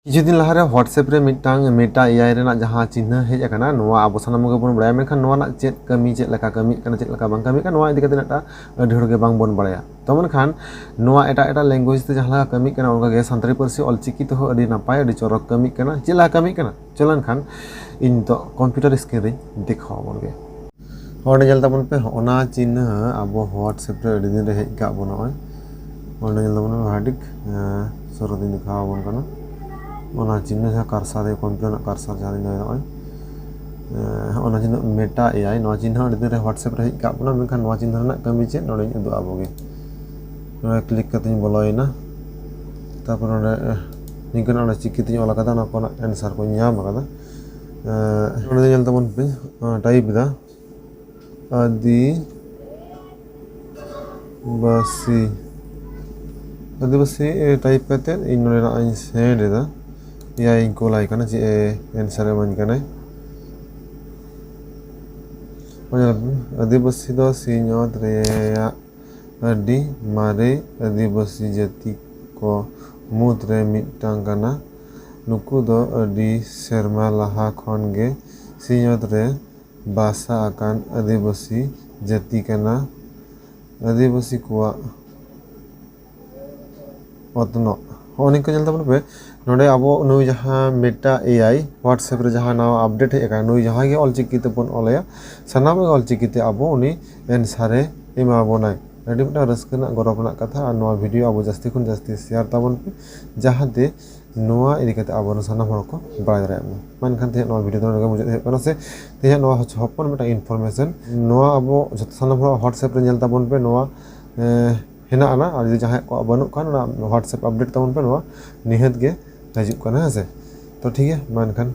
किछु दिन लहारे WhatsApp रे मिटटांग मेटा AI रेनाग जहां चिन्ह हेज अकाना नोआ आबो सानाम गे बोन बड़ाया मेनखान नोआ नाग चेद कमी चेद लका कमी काना चेद लका बांग कमी काना नोआ इदि काते नाटा अडि हर गे बांग बोन बड़ाया तो मेनखान नोआ एटा लैंग्वेज ते जहां लका कमी काना उनका गे सानताली पारसी ऑलचिकी तो अडि नापाय अडि चरक कमी काना चेद लका कमी काना चलन खान इन तो कंप्यूटर स्क्रीन रे देखाव बोन गे ओंडे जेल ताबन पे ओना चिन्ह आबो WhatsApp रे अडि दिन रे हेज का बोन ओय ओंडे जेल ताबन हाडिक सरो दिन दिखाव बोन काना ओना चिन्ह जहाँ कर्सर है कंप्यूटर कर्सर जहाँ दिन है ओना चिन्ह मेटा AI नवा चिन्ह अडि दिन रे WhatsApp रे हेज का बोना मेनखान नवा चिन्ह रना कमी चेद नोडे उदु आबोगे नोडे क्लिक कते बोलोयना तारपर नोडे निकन ओना चिकी ते ओला कदा ना कोना आंसर को ᱧᱟᱢ akada नोडे जेल ताबन पे टाइप दा आदिवासी टाइप कते इन नोडे ना इन सेंड दा या इनको लाइक करना चाहिए आंसर मन करना आदिवासी दो सिन्योत रेया अडी मारे आदिवासी जाति को मुद रे मिटांग करना नुकु दो अडी शर्मा लाहा खन गे सिन्योत रे बासा आकान आदिवासी जाति करना आदिवासी को अतनो होनी को जल्दा पे नोडे आबो नुई जहां मेटा AI WhatsApp रे जहां नाव अपडेट हे का नुई जहां गे ऑलचिकी ते बन ऑलया सनाम ऑलचिकी ते आबो उनी एनसारे एमा बनाय अडी मटा रस्कना गरबना कथा आ नोआ वीडियो आबो जास्ती खुन जास्ती शेयर ताबन पे जहां दे नोआ इदि कते आबो सनाम हर को बाय रे मानखान ते नोआ वीडियो तो मुझे हे कना से ते नोआ हपन मटा इनफॉरमेशन नोआ आबो जत सनाम WhatsApp रे नेल ताबन पे नोआ हेना आना और जहां को बनू कान WhatsApp अपडेट ताबन पे नोआ निहत गे हजू कना है से तो ठीक है मानखान